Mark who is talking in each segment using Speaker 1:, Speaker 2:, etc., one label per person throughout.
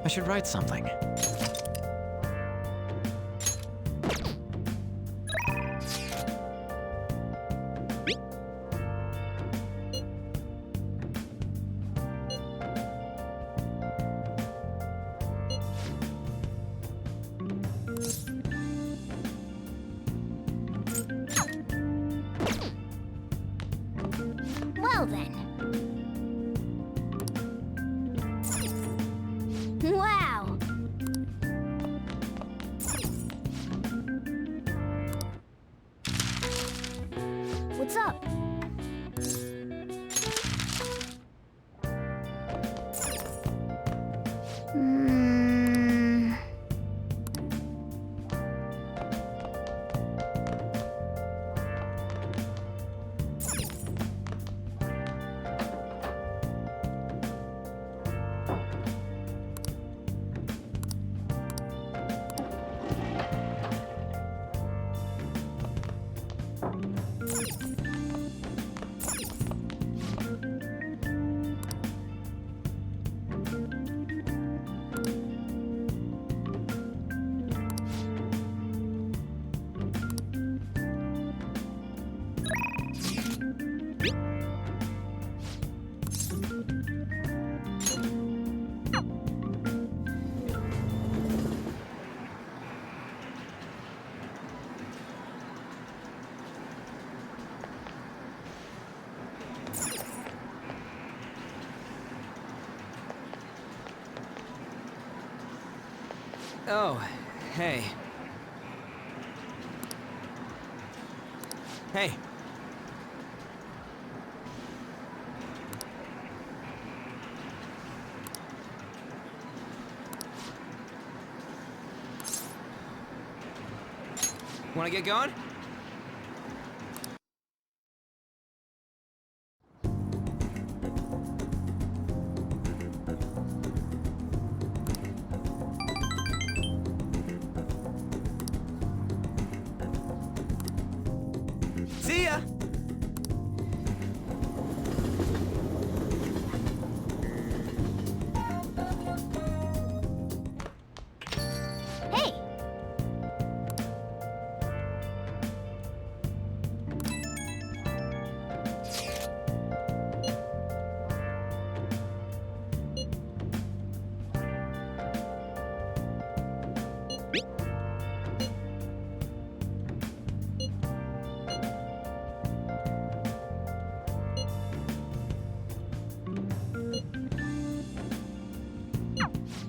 Speaker 1: should write something.
Speaker 2: Well then. Wow. What's up?
Speaker 1: Oh, hey. Hey. Wanna get going? See ya!
Speaker 2: Hey!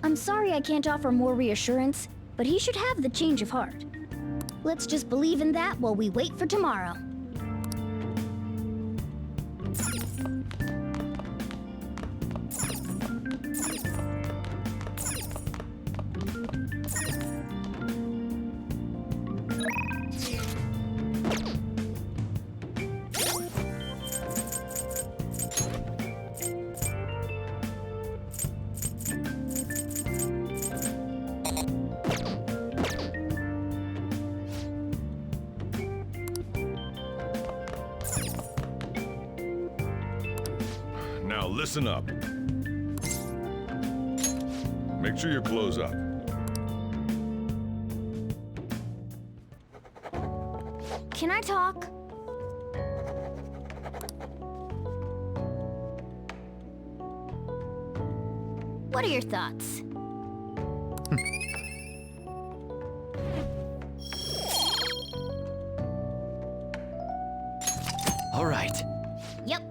Speaker 2: I'm sorry I can't offer more reassurance, but he should have the change of heart. Let's just believe in that while we wait for tomorrow.
Speaker 3: Now listen up. Make sure your clothes up.
Speaker 2: Can I talk? What are your thoughts?
Speaker 1: All right.
Speaker 2: Yep.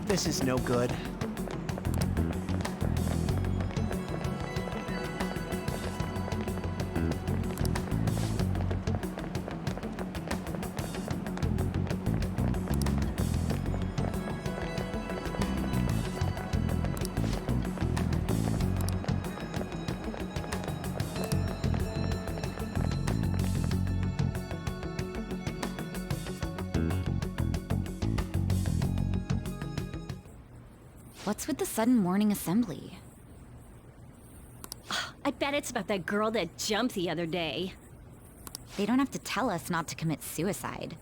Speaker 4: This is no good.
Speaker 5: What's with the sudden morning assembly?
Speaker 6: I bet it's about that girl that jumped the other day.
Speaker 5: They don't have to tell us not to commit suicide.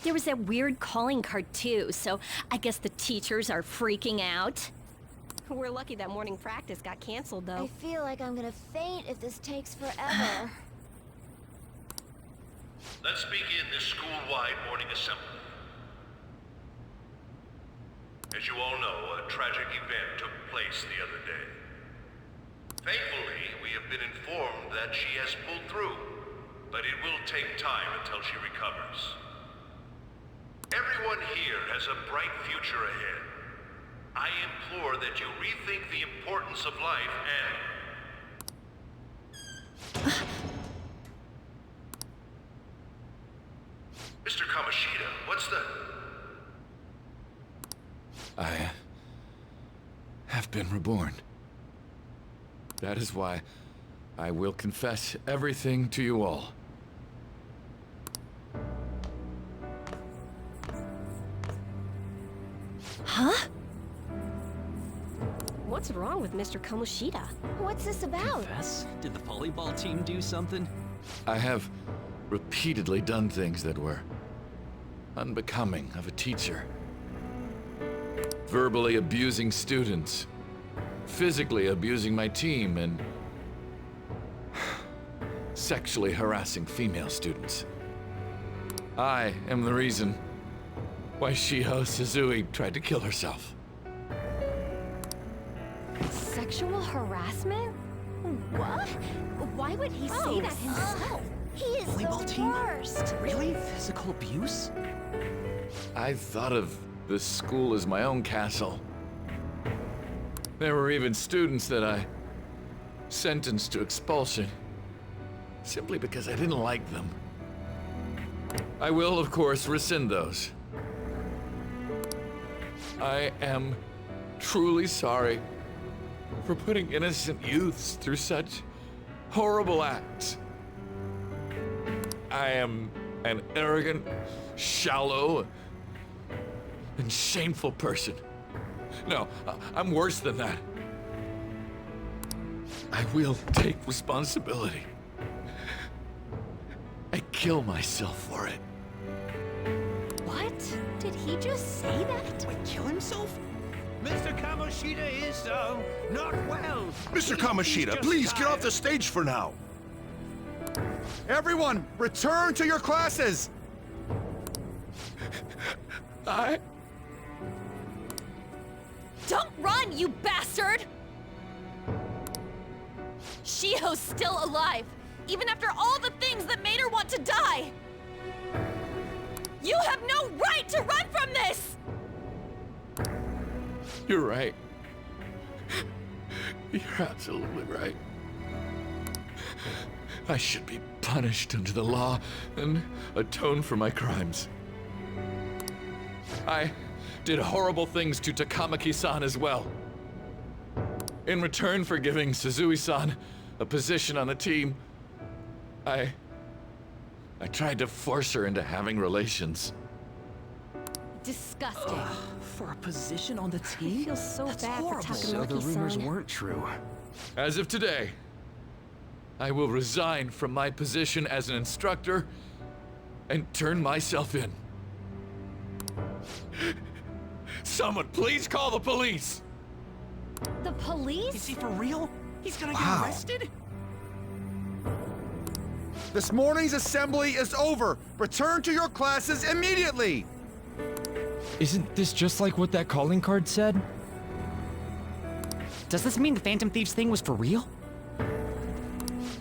Speaker 6: There was that weird calling card too, so I guess the teachers are freaking out. We're lucky that morning practice got canceled, though.
Speaker 2: I feel like I'm gonna faint if this takes forever.
Speaker 7: Let's begin this school-wide morning assembly. As you all know, a tragic event took place the other day. Thankfully, we have been informed that she has pulled through, but it will take time until she recovers. Everyone here has a bright future ahead. I implore that you rethink the importance of life and... Mr. Kamoshida, what's the...
Speaker 3: I have been reborn. That is why I will confess everything to you all.
Speaker 6: Huh? What's wrong with Mr. Kamoshida?
Speaker 2: What's this about?
Speaker 1: Confess? Did the volleyball team do something?
Speaker 3: I have repeatedly done things that were unbecoming of a teacher. Verbally abusing students, physically abusing my team, and sexually harassing female students. I am the reason why Shiho Suzui tried to kill herself.
Speaker 6: Sexual harassment? What? Why would he say that himself?
Speaker 2: He is the worst.
Speaker 1: Really? Physical abuse?
Speaker 3: I thought of this school as my own castle. There were even students that I sentenced to expulsion, simply because I didn't like them. I will, of course, rescind those. I am truly sorry for putting innocent youths through such horrible acts. I am an arrogant, shallow, and shameful person. No, I'm worse than that. I will take responsibility. I kill myself for it.
Speaker 6: What? Did he just say that?
Speaker 1: Wait, kill himself?
Speaker 8: Mr. Kamoshida is, not well.
Speaker 9: Mr. Kamoshida, please get off the stage for now.
Speaker 4: Everyone, return to your classes!
Speaker 6: Don't run, you bastard! Shiho's still alive, even after all the things that made her want to die! You have no right to run from this!
Speaker 3: You're right. You're absolutely right. I should be punished under the law and atone for my crimes. I did horrible things to Takamaki-san as well. In return for giving Suzui-san a position on the team, I tried to force her into having relations.
Speaker 6: Disgusting.
Speaker 1: For a position on the team?
Speaker 6: I feel so
Speaker 1: That's
Speaker 6: bad
Speaker 1: horrible.
Speaker 6: for
Speaker 1: So the rumors
Speaker 6: Takamaki-san.
Speaker 1: weren't true.
Speaker 3: As of today, I will resign from my position as an instructor and turn myself in. Someone please call the police!
Speaker 6: The police?
Speaker 1: Is he for real? He's gonna get arrested?
Speaker 4: This morning's assembly is over. Return to your classes immediately!
Speaker 10: Isn't this just like what that calling card said?
Speaker 11: Does this mean the Phantom Thieves thing was for real?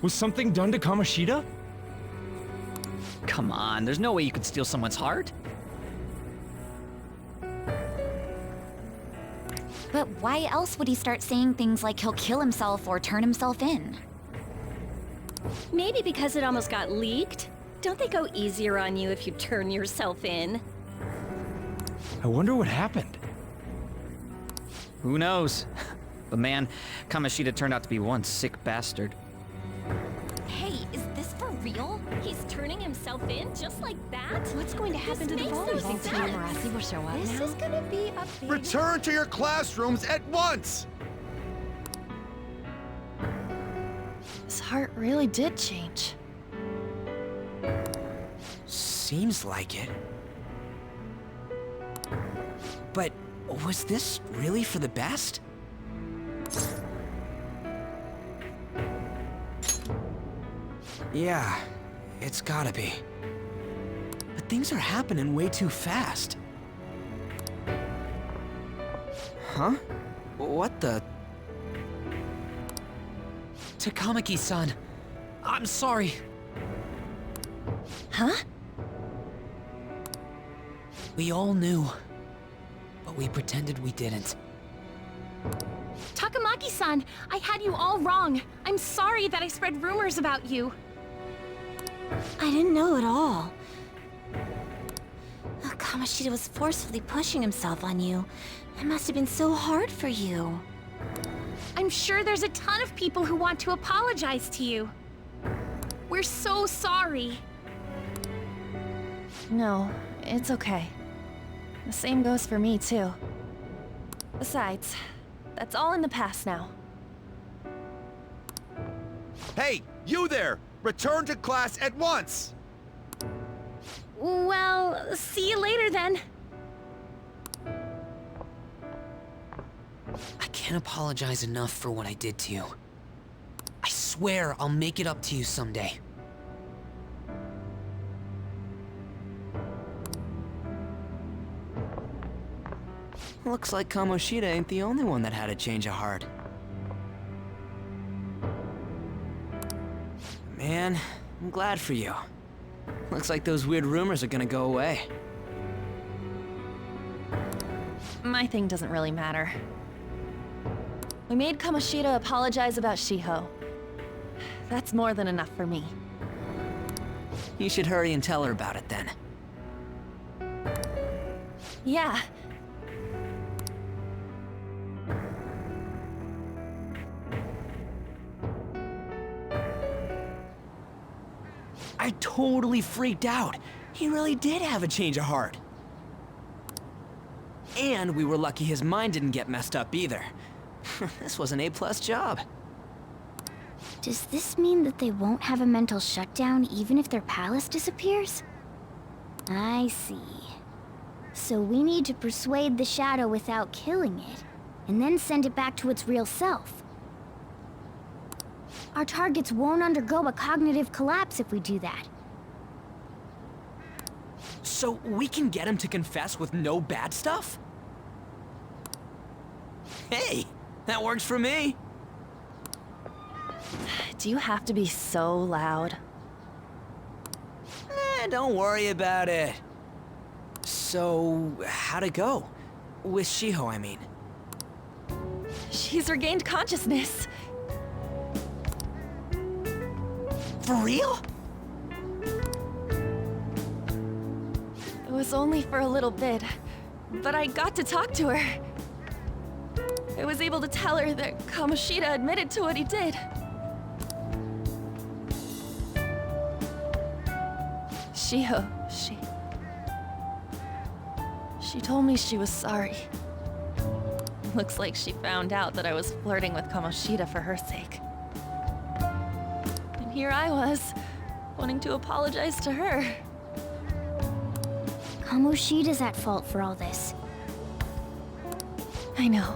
Speaker 10: Was something done to Kamoshida?
Speaker 11: Come on, there's no way you could steal someone's heart.
Speaker 5: But why else would he start saying things like he'll kill himself or turn himself in?
Speaker 6: Maybe because it almost got leaked. Don't they go easier on you if you turn yourself in?
Speaker 10: I wonder what happened.
Speaker 11: Who knows? But man, Kamoshida turned out to be one sick bastard.
Speaker 6: Hey, is this for real? He's turning himself in just like that?
Speaker 5: What's going to happen to the volleyball team?
Speaker 6: Marassi will show up
Speaker 2: This
Speaker 6: now.
Speaker 2: is gonna be a big...
Speaker 4: Return to your classrooms at once!
Speaker 12: His heart really did change.
Speaker 13: Seems like it. But was this really for the best? Yeah, it's gotta be. But things are happening way too fast. Huh? What the? Takamaki-san, I'm sorry.
Speaker 12: Huh?
Speaker 13: We all knew, but we pretended we didn't.
Speaker 12: Takamaki-san, I had you all wrong. I'm sorry that I spread rumors about you.
Speaker 5: I didn't know at all. Kamoshida was forcefully pushing himself on you. It must have been so hard for you.
Speaker 12: I'm sure there's a ton of people who want to apologize to you. We're so sorry. No, it's okay. The same goes for me, too. Besides, that's all in the past now.
Speaker 4: Hey, you there! Return to class at once!
Speaker 12: Well, see you later then.
Speaker 13: I can't apologize enough for what I did to you. I swear I'll make it up to you someday. Looks like Kamoshida ain't the only one that had a change of heart. Man, I'm glad for you. Looks like those weird rumors are gonna go away.
Speaker 12: My thing doesn't really matter. We made Kamoshida apologize about Shiho. That's more than enough for me.
Speaker 13: You should hurry and tell her about it then.
Speaker 12: Yeah.
Speaker 13: I totally freaked out. He really did have a change of heart. And we were lucky his mind didn't get messed up either. This was an A+ job.
Speaker 2: Does this mean that they won't have a mental shutdown even if their palace disappears? I see. So we need to persuade the shadow without killing it, and then send it back to its real self. Our targets won't undergo a cognitive collapse if we do that.
Speaker 13: So we can get him to confess with no bad stuff? Hey, that works for me.
Speaker 12: Do you have to be so loud?
Speaker 13: Don't worry about it. So, how'd it go? With Shiho, I mean.
Speaker 12: She's regained consciousness.
Speaker 13: For real?
Speaker 12: It was only for a little bit, but I got to talk to her. I was able to tell her that Kamoshida admitted to what he did. Shiho, she told me she was sorry. Looks like she found out that I was flirting with Kamoshida for her sake. And here I was, wanting to apologize to her.
Speaker 2: Kamoshida's at fault for all this.
Speaker 12: I know.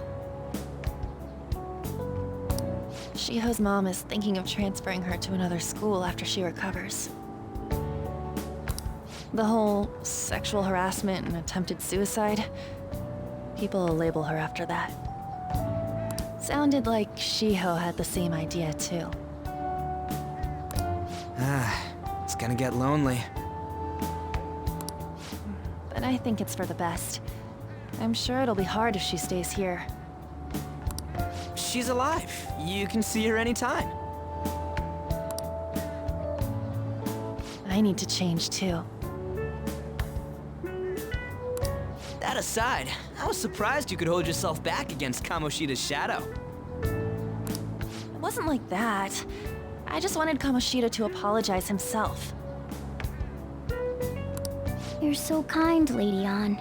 Speaker 12: Shiho's mom is thinking of transferring her to another school after she recovers. The whole sexual harassment and attempted suicide, people will label her after that. Sounded like Shiho had the same idea too.
Speaker 13: It's gonna get lonely.
Speaker 12: But I think it's for the best. I'm sure it'll be hard if she stays here.
Speaker 13: She's alive. You can see her anytime.
Speaker 12: I need to change too.
Speaker 13: That aside, I was surprised you could hold yourself back against Kamoshida's shadow.
Speaker 12: It wasn't like that. I just wanted Kamoshida to apologize himself.
Speaker 2: You're so kind, Lady An.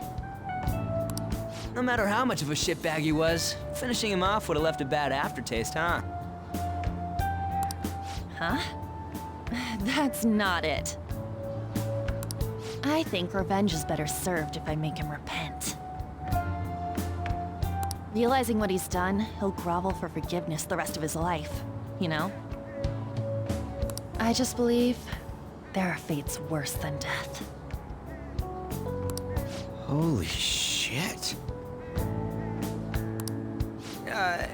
Speaker 13: No matter how much of a shitbag he was, finishing him off would have left a bad aftertaste, huh?
Speaker 12: Huh? That's not it. I think revenge is better served if I make him repent. Realizing what he's done, he'll grovel for forgiveness the rest of his life, you know? I just believe there are fates worse than death.
Speaker 13: Holy shit.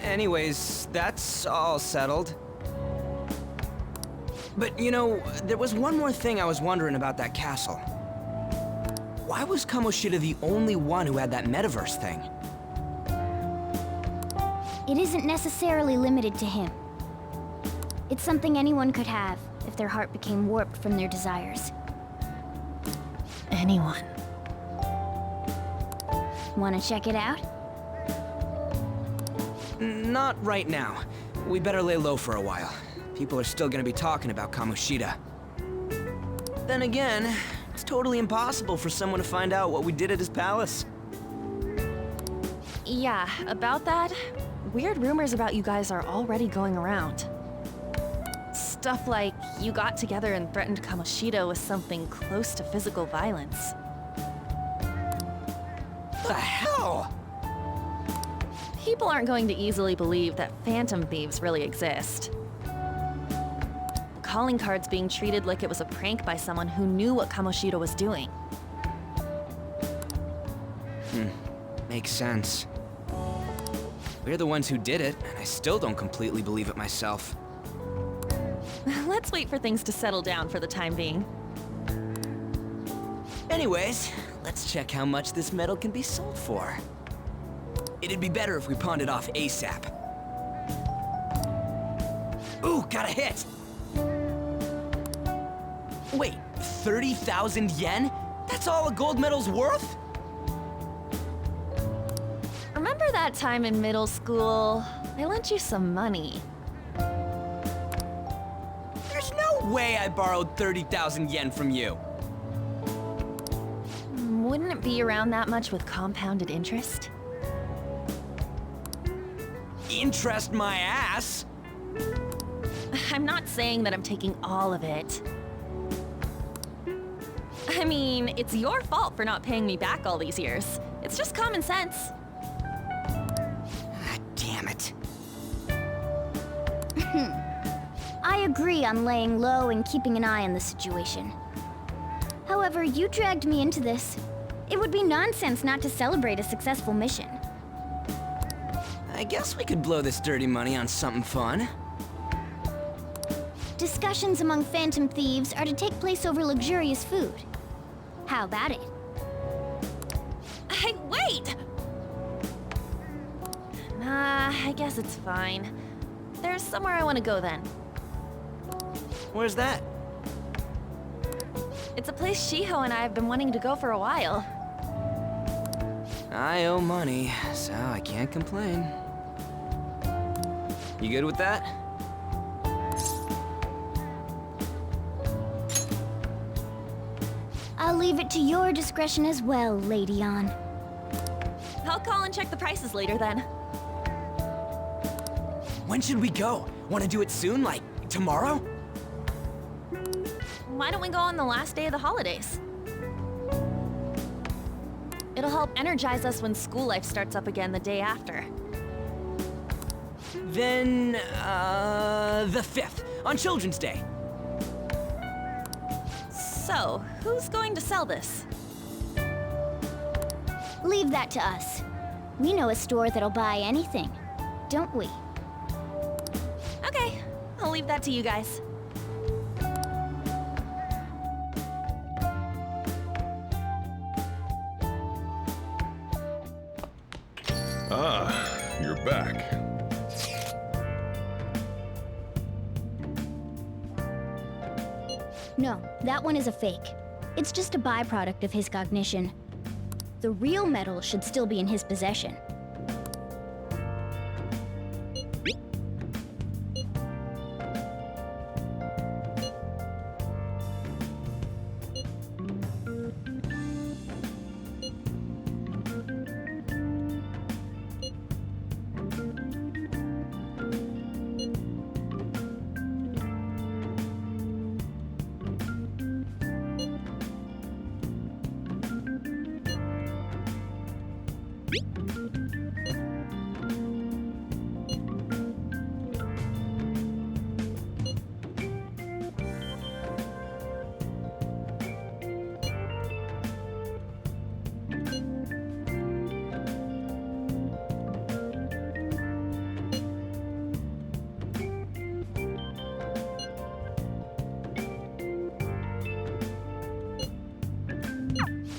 Speaker 13: Anyways, that's all settled. But you know, there was one more thing I was wondering about that castle. Why was Kamoshida the only one who had that metaverse thing?
Speaker 2: It isn't necessarily limited to him. It's something anyone could have if their heart became warped from their desires.
Speaker 12: Anyone.
Speaker 2: Wanna check it out?
Speaker 13: Not right now. We better lay low for a while. People are still gonna be talking about Kamoshida. Then again, it's totally impossible for someone to find out what we did at his palace.
Speaker 12: Yeah, about that, weird rumors about you guys are already going around. Stuff like you got together and threatened Kamoshida with something close to physical violence.
Speaker 13: The hell?
Speaker 12: People aren't going to easily believe that phantom thieves really exist. The calling card's being treated like it was a prank by someone who knew what Kamoshida was doing.
Speaker 13: Makes sense. We're the ones who did it, and I still don't completely believe it myself.
Speaker 12: Let's wait for things to settle down for the time being.
Speaker 13: Anyways, let's check how much this metal can be sold for. It'd be better if we pawned it off ASAP. Ooh, got a hit! Wait, 30,000 yen? That's all a gold medal's worth?
Speaker 12: Remember that time in middle school? I lent you some money.
Speaker 13: There's no way I borrowed 30,000 yen from you.
Speaker 12: Wouldn't it be around that much with compounded interest?
Speaker 13: Interest my ass?
Speaker 12: I'm not saying that I'm taking all of it. I mean, it's your fault for not paying me back all these years. It's just common sense.
Speaker 13: Damn it.
Speaker 2: I agree on laying low and keeping an eye on the situation. However, you dragged me into this. It would be nonsense not to celebrate a successful mission.
Speaker 13: I guess we could blow this dirty money on something fun.
Speaker 2: Discussions among phantom thieves are to take place over luxurious food. How about it?
Speaker 12: Hey, wait! Nah, I guess it's fine. There's somewhere I want to go then.
Speaker 13: Where's that?
Speaker 12: It's a place Shiho and I have been wanting to go for a while.
Speaker 13: I owe money, so I can't complain. You good with that?
Speaker 2: I'll leave it to your discretion as well, Lady An.
Speaker 12: I'll call and check the prices later then.
Speaker 13: When should we go? Want to do it soon, like tomorrow?
Speaker 12: Why don't we go on the last day of the holidays? It'll help energize us when school life starts up again the day after.
Speaker 13: Then, the 5th, on Children's Day.
Speaker 12: So, who's going to sell this?
Speaker 2: Leave that to us. We know a store that'll buy anything, don't we?
Speaker 12: Okay, I'll leave that to you guys.
Speaker 14: Ah, you're back.
Speaker 2: No, that one is a fake. It's just a byproduct of his cognition. The real metal should still be in his possession.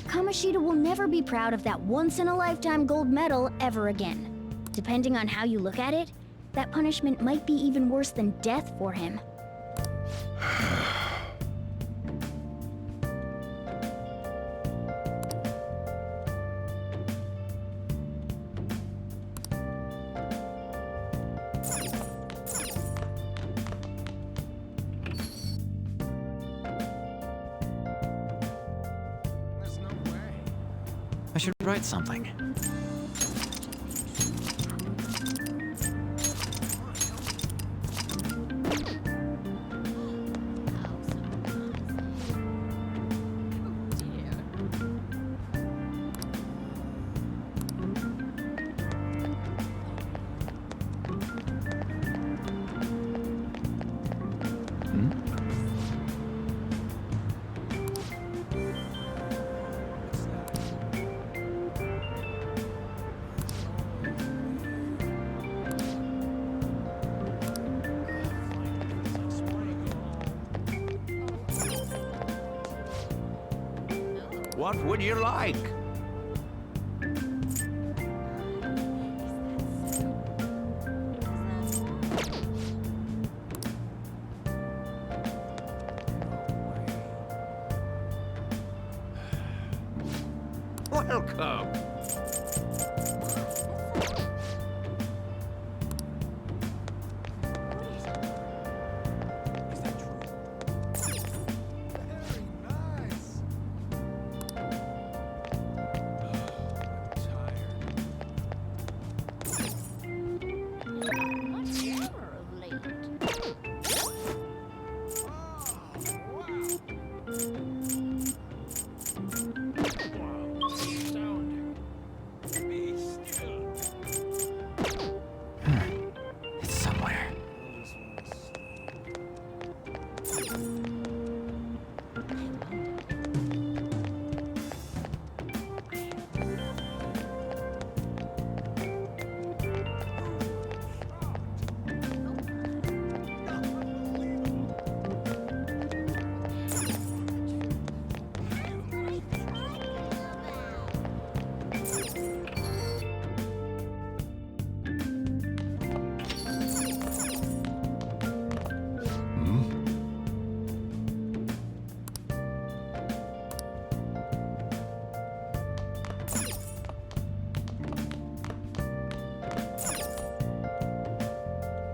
Speaker 2: Kamoshida will never be proud of that once-in-a-lifetime gold medal ever again. Depending on how you look at it, that punishment might be even worse than death for him.
Speaker 11: I should write something.
Speaker 8: What would you like? Welcome.
Speaker 11: It's somewhere.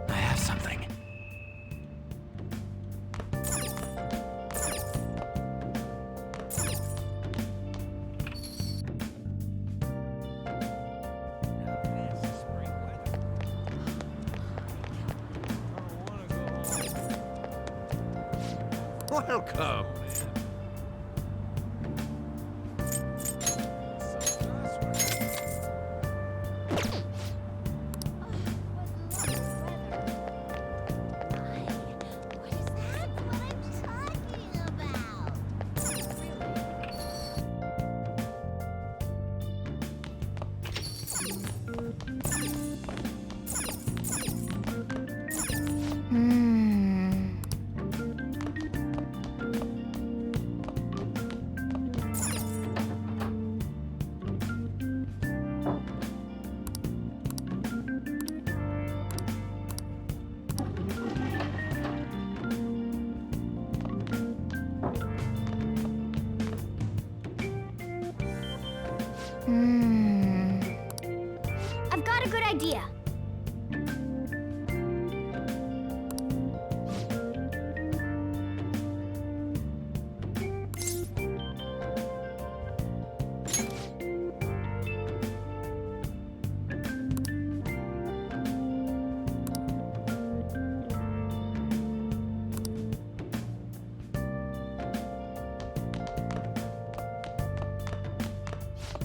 Speaker 11: I have something.
Speaker 8: Welcome.
Speaker 2: I've got a good idea.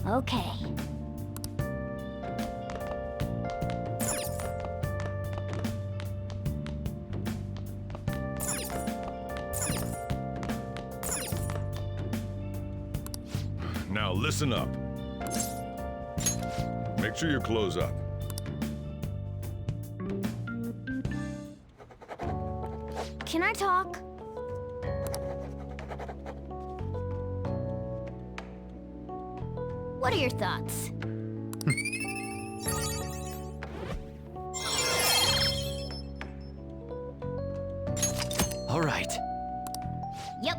Speaker 2: Okay.
Speaker 14: listen up. Make sure you close up.
Speaker 2: Can I talk? What are your thoughts?
Speaker 1: All right.
Speaker 2: Yep.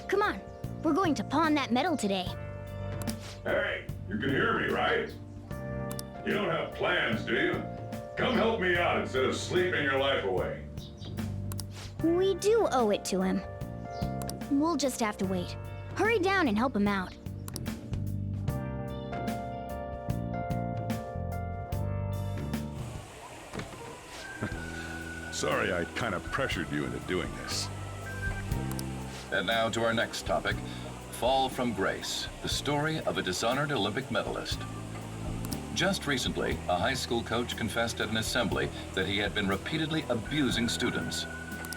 Speaker 2: Come on, we're going to pawn that metal today.
Speaker 14: Hey, you can hear me, right? You don't have plans, do you? Come help me out instead of sleeping your life away.
Speaker 2: We do owe it to him. We'll just have to wait. Hurry down and help him out.
Speaker 14: Sorry I kind of pressured you into doing this.
Speaker 3: And now to our next topic, Fall from Grace, the story of a dishonored Olympic medalist. Just recently, a high school coach confessed at an assembly that he had been repeatedly abusing students.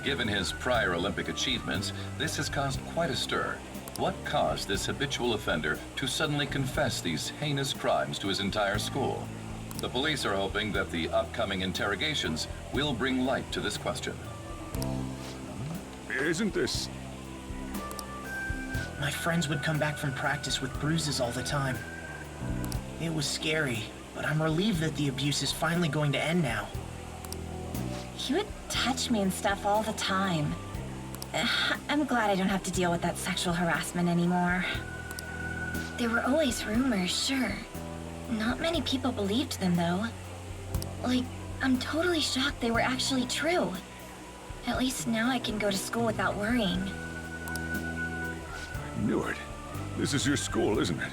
Speaker 3: Given his prior Olympic achievements, this has caused quite a stir. What caused this habitual offender to suddenly confess these heinous crimes to his entire school? The police are hoping that the upcoming interrogations will bring light to this question.
Speaker 14: Isn't this...
Speaker 15: My friends would come back from practice with bruises all the time. It was scary, but I'm relieved that the abuse is finally going to end now.
Speaker 5: He would touch me and stuff all the time. I'm glad I don't have to deal with that sexual harassment anymore. There were always rumors, sure. Not many people believed them, though. Like, I'm totally shocked they were actually true. At least now I can go to school without worrying.
Speaker 14: I knew it. This is your school, isn't it?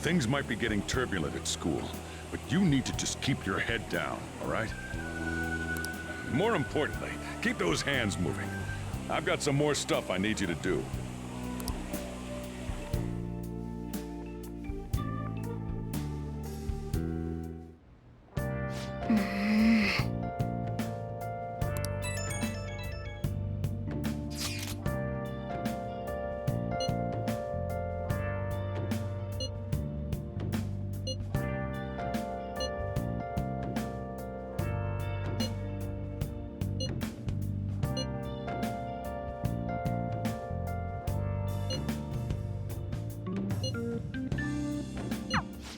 Speaker 14: Things might be getting turbulent at school, but you need to just keep your head down, all right? More importantly, keep those hands moving. I've got some more stuff I need you to do.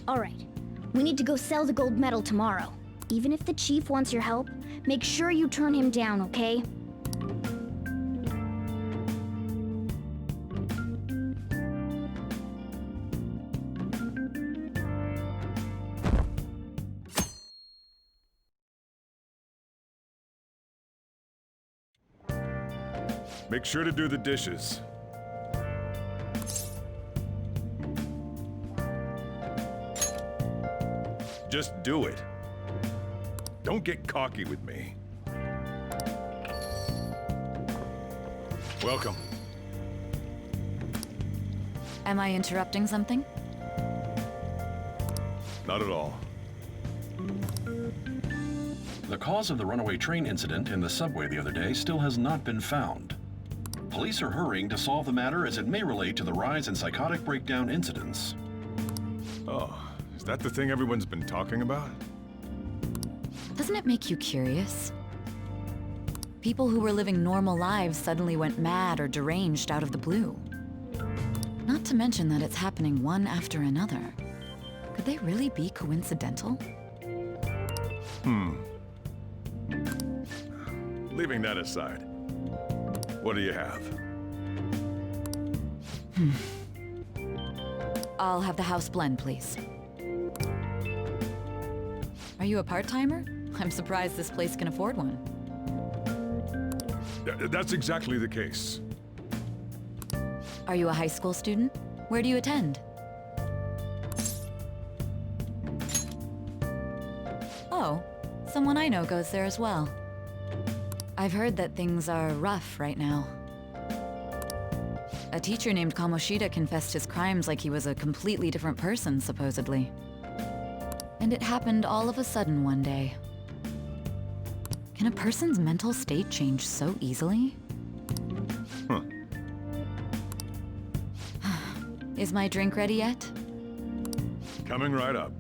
Speaker 2: All right, we need to go sell the gold medal tomorrow. Even if the chief wants your help, make sure you turn him down, okay?
Speaker 14: Make sure to do the dishes. Just do it. Don't get cocky with me. Welcome.
Speaker 12: Am I interrupting something?
Speaker 14: Not at all.
Speaker 7: The cause of the runaway train incident in the subway the other day still has not been found. Police are hurrying to solve the matter as it may relate to the rise in psychotic breakdown incidents.
Speaker 14: Oh, is that the thing everyone's been talking about?
Speaker 12: Doesn't it make you curious? People who were living normal lives suddenly went mad or deranged out of the blue. Not to mention that it's happening one after another. Could they really be coincidental?
Speaker 14: Leaving that aside, what do you have?
Speaker 12: I'll have the house blend, please. Are you a part-timer? I'm surprised this place can afford one.
Speaker 14: That's exactly the case.
Speaker 12: Are you a high school student? Where do you attend? Oh, someone I know goes there as well.
Speaker 16: I've heard that things are rough right now. A teacher named Kamoshida confessed his crimes like he was a completely different person, supposedly. And it happened all of a sudden one day. Can a person's mental state change so easily?
Speaker 14: Huh.
Speaker 16: Is my drink ready yet?
Speaker 14: Coming right up.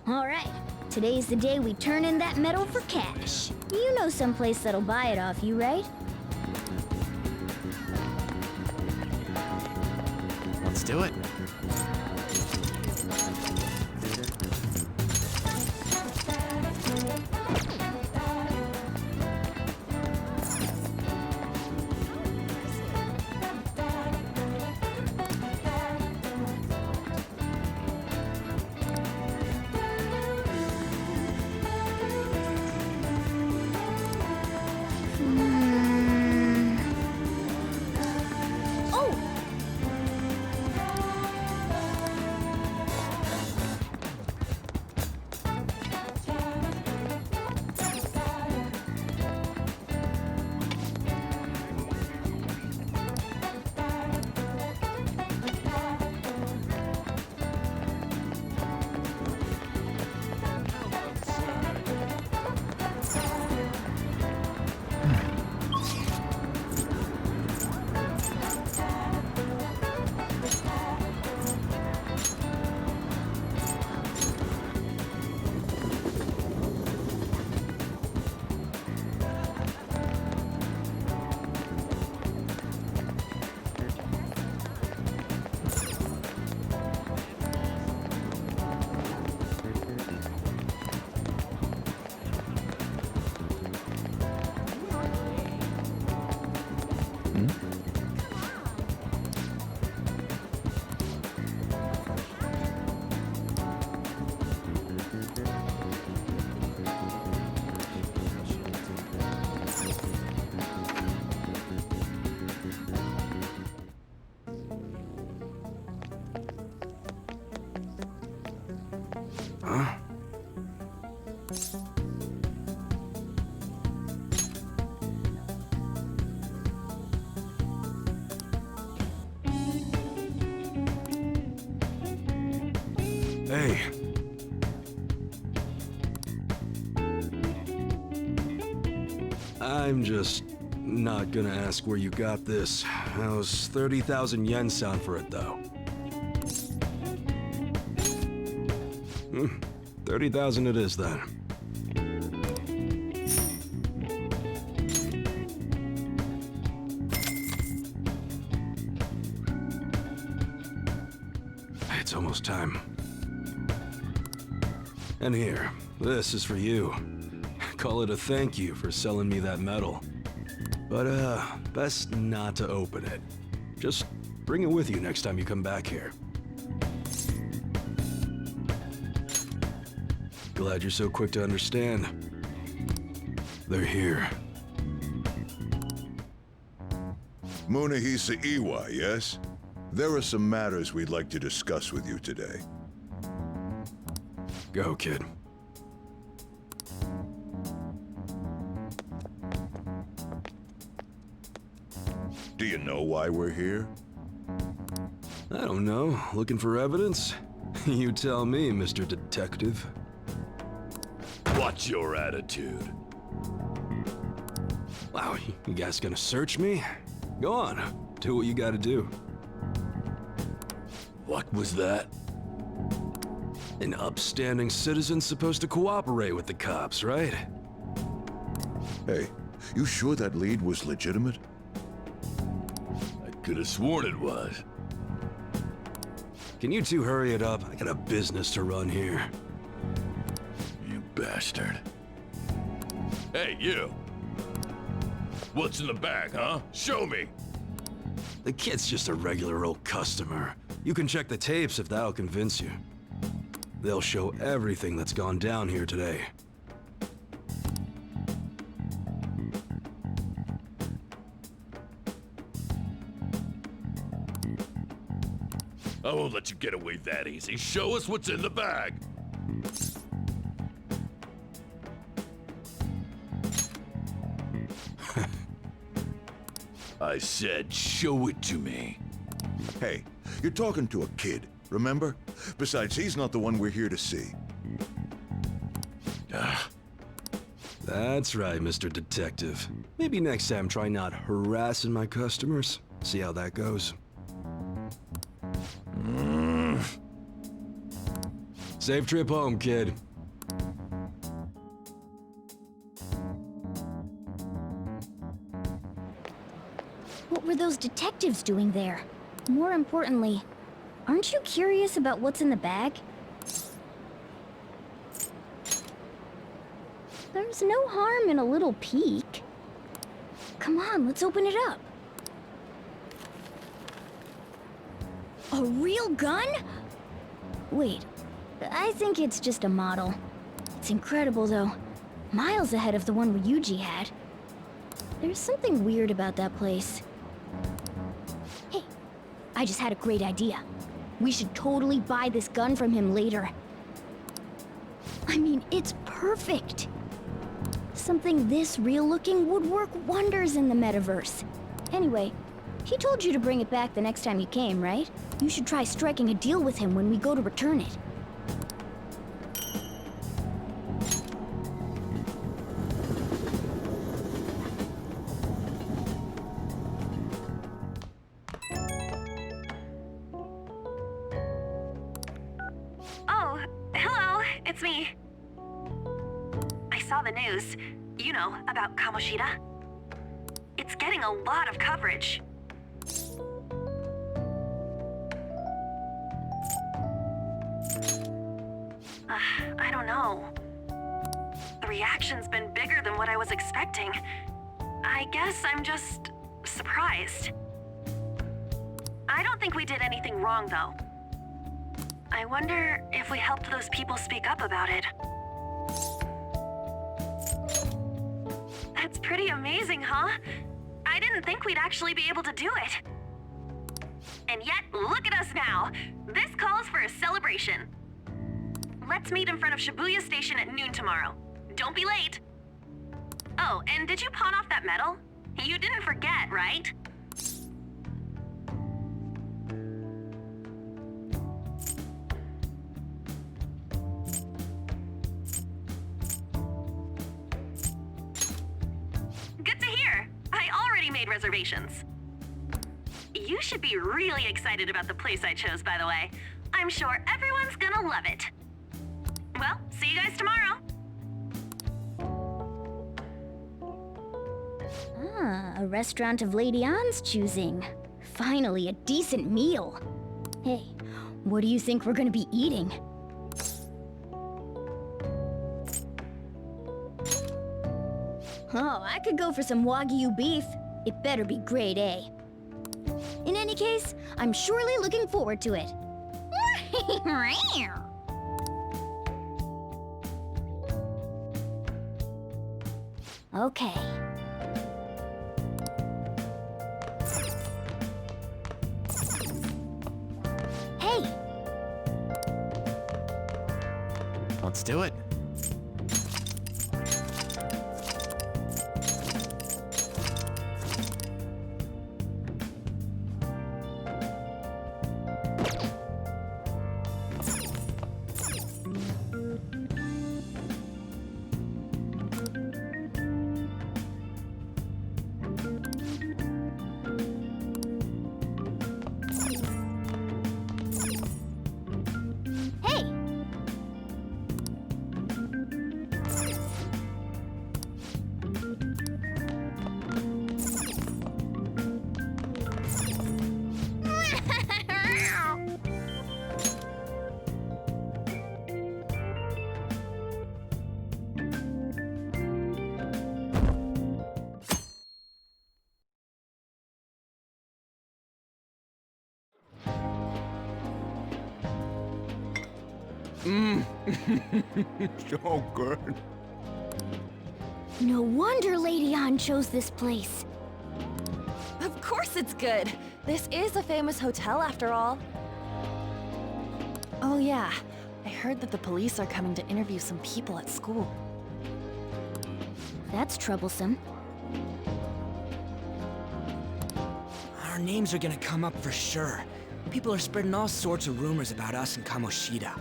Speaker 2: Alright, today's the day we turn in that medal for cash. You know someplace that'll buy it off you, right?
Speaker 1: Let's do it.
Speaker 9: Hey. I'm just not gonna ask where you got this. How's 30,000 yen sound for it, though? 30,000 it is, then. It's almost time. And here, this is for you. Call it a thank you for selling me that medal. But, best not to open it. Just bring it with you next time you come back here. Glad you're so quick to understand. They're here.
Speaker 17: Munehisa Iwa, yes? There are some matters we'd like to discuss with you today.
Speaker 9: Go, kid.
Speaker 17: Do you know why we're here?
Speaker 9: I don't know. Looking for evidence? You tell me, Mr. Detective.
Speaker 3: What's your attitude?
Speaker 9: Wow, you guys gonna search me? Go on, do what you gotta do.
Speaker 3: What was that?
Speaker 9: An upstanding citizen's supposed to cooperate with the cops, right?
Speaker 17: Hey, you sure that lead was legitimate?
Speaker 3: I could have sworn it was.
Speaker 9: Can you two hurry it up? I got a business to run here.
Speaker 3: You bastard. Hey, you! What's in the bag, huh? Show me!
Speaker 9: The kid's just a regular old customer. You can check the tapes if that'll convince you. They'll show everything that's gone down here today.
Speaker 8: I won't let you get away that easy. Show us what's in the bag. I said, show it to me.
Speaker 17: Hey, you're talking to a kid, remember? Besides, he's not the one we're here to see.
Speaker 9: That's right, Mr. Detective. Maybe next time try not harassing my customers. See how that goes. Safe trip home, kid.
Speaker 2: What were those detectives doing there? More importantly, aren't you curious about what's in the bag? There's no harm in a little peek. Come on, let's open it up. A real gun? Wait, I think it's just a model. It's incredible, though. Miles ahead of the one Ryuji had. There's something weird about that place. Hey, I just had a great idea. We should totally buy this gun from him later. I mean, it's perfect. Something this real-looking would work wonders in the metaverse. Anyway, he told you to bring it back the next time you came, right? You should try striking a deal with him when we go to return it.
Speaker 18: Oh, hello, it's me. I saw the news, you know, about Kamoshida. It's getting a lot of coverage. I don't know. The reaction's been bigger than what I was expecting. I guess I'm just surprised. I don't think we did anything wrong, though. I wonder if we helped those people speak up about it. That's pretty amazing, huh? I didn't think we'd actually be able to do it. And yet, look at us now. This calls for a celebration. Let's meet in front of Shibuya Station at noon tomorrow. Don't be late. Oh, and did you pawn off that medal? You didn't forget, right? Good to hear. I already made reservations. You should be really excited about the place I chose, by the way. I'm sure everyone's gonna love it. Well, see you guys tomorrow.
Speaker 2: Ah, a restaurant of Lady Ann's choosing. Finally, a decent meal. Hey, what do you think we're gonna be eating? Oh, I could go for some Wagyu beef. It better be grade A. In any case, I'm surely looking forward to it. Okay. Hey!
Speaker 1: Let's do it.
Speaker 8: So good.
Speaker 2: No wonder Lady Ann chose this place.
Speaker 12: Of course it's good. This is a famous hotel after all. Oh yeah, I heard that the police are coming to interview some people at school.
Speaker 2: That's troublesome.
Speaker 13: Our names are gonna come up for sure. People are spreading all sorts of rumors about us and Kamoshida.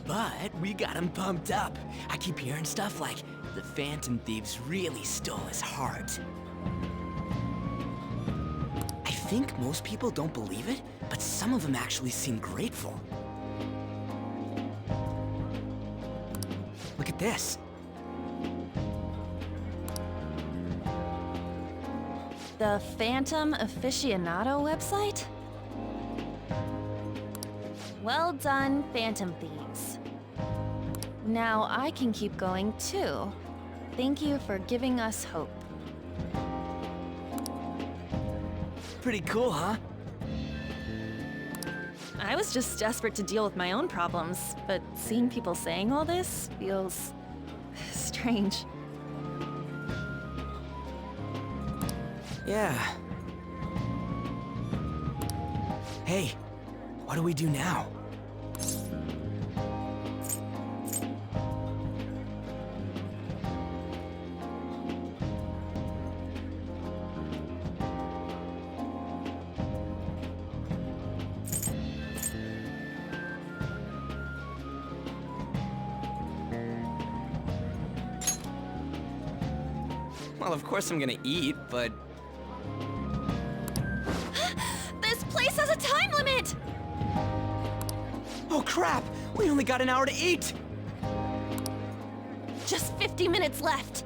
Speaker 13: But we got him pumped up. I keep hearing stuff like, the Phantom Thieves really stole his heart. I think most people don't believe it, but some of them actually seem grateful. Look at this.
Speaker 12: The Phantom Aficionado website? Well done, Phantom Thieves. Now I can keep going too. Thank you for giving us hope.
Speaker 13: Pretty cool, huh?
Speaker 12: I was just desperate to deal with my own problems, but seeing people saying all this feels strange.
Speaker 13: Yeah. Hey, what do we do now? Well, of course I'm gonna eat, but...
Speaker 12: This place has a time limit!
Speaker 13: Oh crap! We only got an hour to eat!
Speaker 12: Just 50 minutes left.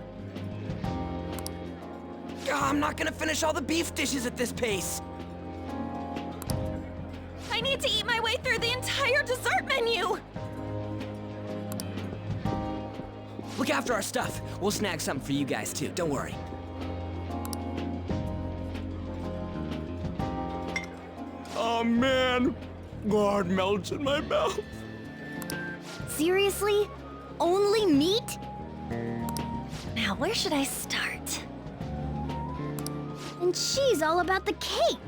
Speaker 13: I'm not gonna finish all the beef dishes at this pace!
Speaker 12: I need to eat my way through the entire dessert menu!
Speaker 13: Look after our stuff. We'll snag something for you guys too, don't worry.
Speaker 8: Oh man! God melts in my mouth.
Speaker 2: Seriously? Only meat?
Speaker 12: Now, where should I start?
Speaker 2: And she's all about the cake.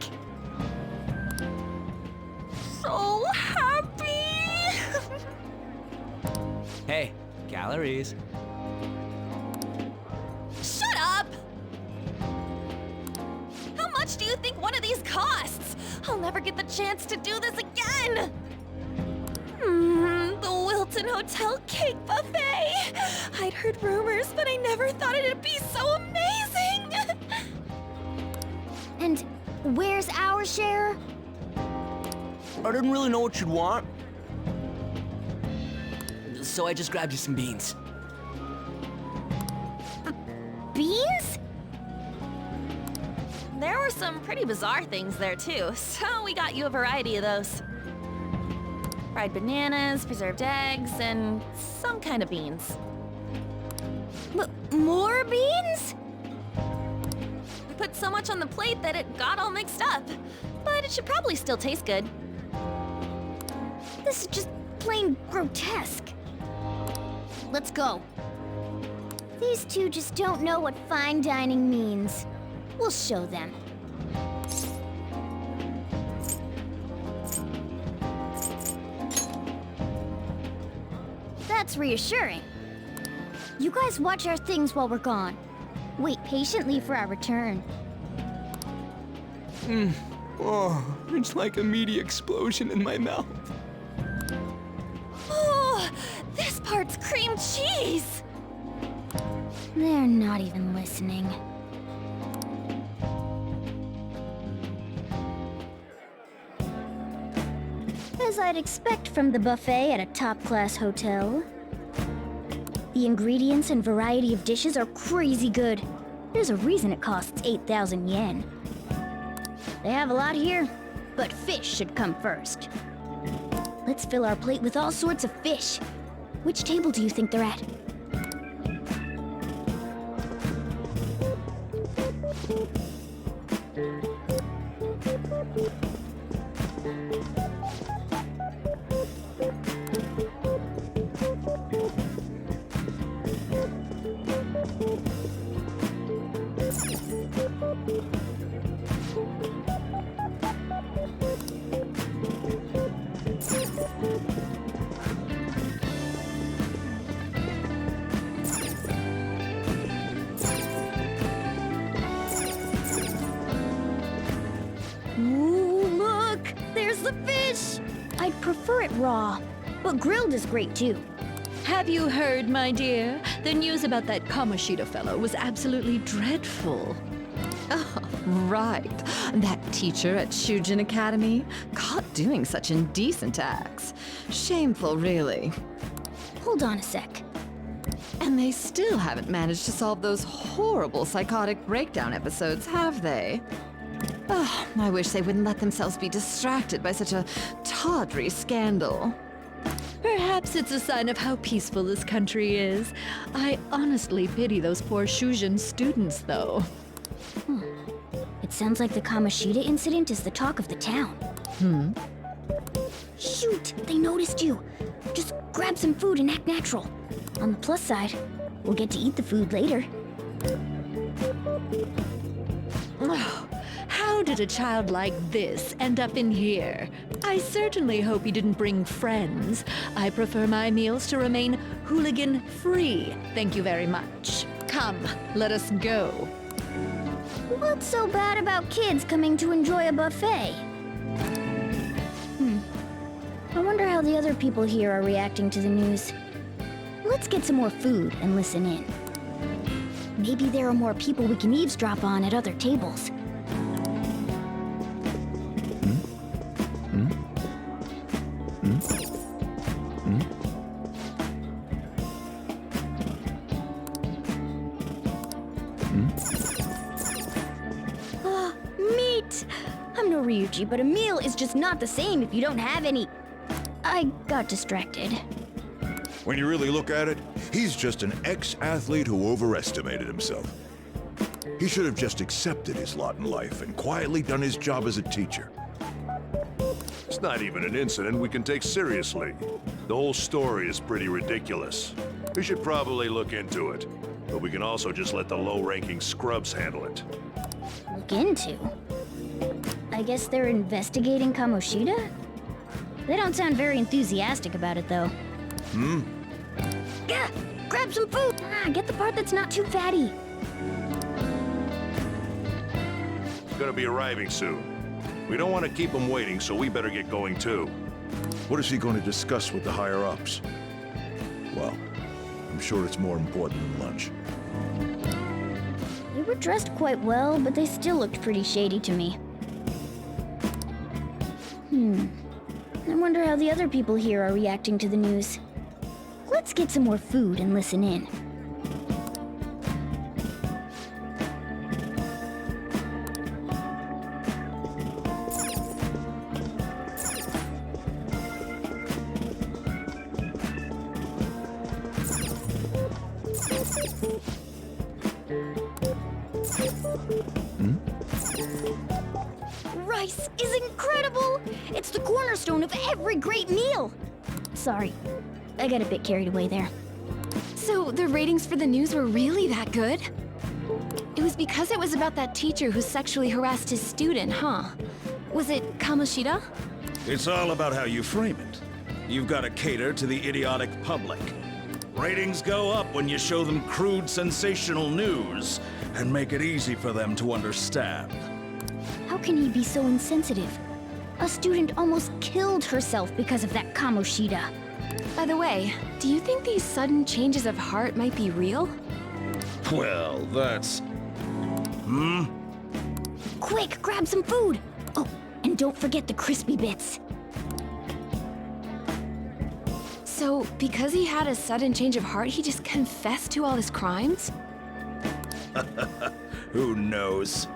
Speaker 12: So happy!
Speaker 13: Hey, calories.
Speaker 12: Shut up! How much do you think one of these costs? I'll never get the chance to do this again! The Wilton Hotel Cake Buffet! I'd heard rumors, but I never thought it'd be so amazing!
Speaker 2: And where's our share?
Speaker 13: I didn't really know what you'd want. So I just grabbed you some beans.
Speaker 2: Beans?
Speaker 12: There were some pretty bizarre things there too, so we got you a variety of those. Fried bananas, preserved eggs, and some kind of beans.
Speaker 2: More beans?
Speaker 12: We put so much on the plate that it got all mixed up, but it should probably still taste good.
Speaker 2: This is just plain grotesque. Let's go. These two just don't know what fine dining means. We'll show them. That's reassuring. You guys watch our things while we're gone. Wait patiently for our return.
Speaker 13: Oh, it's like a meaty explosion in my mouth.
Speaker 12: Oh, this part's cream cheese!
Speaker 2: They're not even listening. As I'd expect from the buffet at a top-class hotel. The ingredients and variety of dishes are crazy good. There's a reason it costs 8,000 yen. They have a lot here, but fish should come first. Let's fill our plate with all sorts of fish. Which table do you think they're at? Ooh, look! There's the fish! I'd prefer it raw, but grilled is great too.
Speaker 12: Have you heard, my dear? The news about that Kamoshida fellow was absolutely dreadful. Oh, right. That teacher at Shujin Academy, caught doing such indecent acts. Shameful, really.
Speaker 2: Hold on a sec.
Speaker 12: And they still haven't managed to solve those horrible psychotic breakdown episodes, have they? Oh, I wish they wouldn't let themselves be distracted by such a tawdry scandal. Perhaps it's a sign of how peaceful this country is. I honestly pity those poor Shujin students, though.
Speaker 2: It sounds like the Kamoshida incident is the talk of the town. Shoot! They noticed you! Just grab some food and act natural. On the plus side, we'll get to eat the food later.
Speaker 12: Oh, how did a child like this end up in here? I certainly hope he didn't bring friends. I prefer my meals to remain hooligan-free. Thank you very much. Come, let us go.
Speaker 2: What's so bad about kids coming to enjoy a buffet? I wonder how the other people here are reacting to the news. Let's get some more food and listen in. Maybe there are more people we can eavesdrop on at other tables. Meat! I'm no Ryuji, but a meal is just not the same if you don't have any. I got distracted.
Speaker 17: When you really look at it, he's just an ex-athlete who overestimated himself. He should have just accepted his lot in life and quietly done his job as a teacher.
Speaker 7: It's not even an incident we can take seriously. The whole story is pretty ridiculous. We should probably look into it, but we can also just let the low-ranking scrubs handle it.
Speaker 2: Look into? I guess they're investigating Kamoshida? They don't sound very enthusiastic about it, though. Gah! Grab some food! Get the part that's not too fatty.
Speaker 7: He's gonna be arriving soon. We don't want to keep him waiting, so we better get going too.
Speaker 17: What is he going to discuss with the higher-ups? Well, I'm sure it's more important than lunch.
Speaker 2: They were dressed quite well, but they still looked pretty shady to me. I wonder how the other people here are reacting to the news. Let's get some more food and listen in. Rice is incredible! It's the cornerstone of every great meal! Sorry, I got a bit carried away there.
Speaker 12: So the ratings for the news were really that good? It was because it was about that teacher who sexually harassed his student, huh? Was it Kamoshida?
Speaker 19: It's all about how you frame it. You've got to cater to the idiotic public. Ratings go up when you show them crude, sensational news and make it easy for them to understand.
Speaker 2: How can he be so insensitive? A student almost killed herself because of that Kamoshida.
Speaker 12: By the way, do you think these sudden changes of heart might be real?
Speaker 19: Well, that's...
Speaker 2: Quick, grab some food! Oh, and don't forget the crispy bits.
Speaker 12: So, because he had a sudden change of heart, he just confessed to all his crimes?
Speaker 19: Who knows?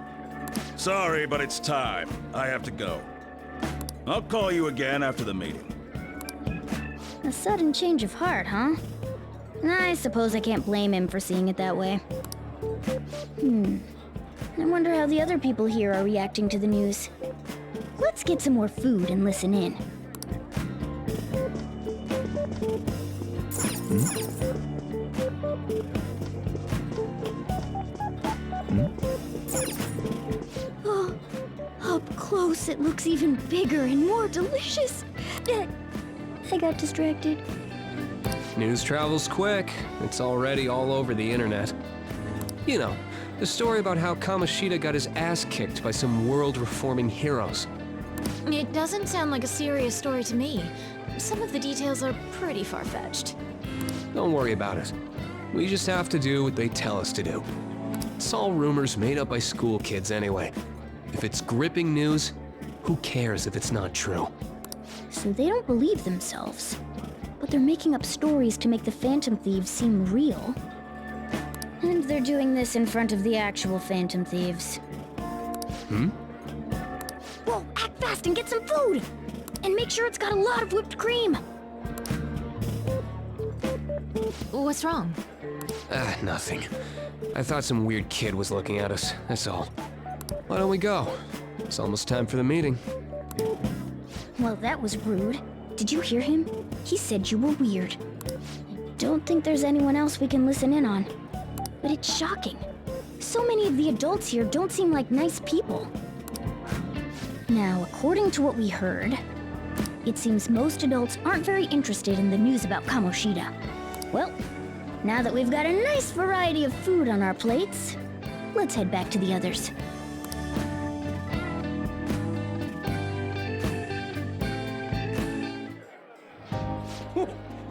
Speaker 19: Sorry, but it's time. I have to go. I'll call you again after the meeting.
Speaker 2: A sudden change of heart, huh? I suppose I can't blame him for seeing it that way. I wonder how the other people here are reacting to the news. Let's get some more food and listen in. Oh, up close it looks even bigger and more delicious. I got distracted.
Speaker 20: News travels quick. It's already all over the internet. You know, The story about how Kamoshida got his ass kicked by some world-reforming heroes.
Speaker 12: It doesn't sound like a serious story to me. Some of the details are pretty far-fetched.
Speaker 20: Don't worry about it. We just have to do what they tell us to do. It's all rumors made up by school kids anyway. If it's gripping news, who cares if it's not true?
Speaker 2: So they don't believe themselves. But they're making up stories to make the Phantom Thieves seem real. And they're doing this in front of the actual Phantom Thieves. Whoa, act fast and get some food! And make sure it's got a lot of whipped cream!
Speaker 12: What's wrong?
Speaker 20: Nothing. I thought some weird kid was looking at us, that's all. Why don't we go? It's almost time for the meeting.
Speaker 2: Well, that was rude. Did you hear him? He said you were weird. I don't think there's anyone else we can listen in on. But it's shocking. So many of the adults here don't seem like nice people. Now, according to what we heard, it seems most adults aren't very interested in the news about Kamoshida. Well, now that we've got a nice variety of food on our plates, let's head back to the others.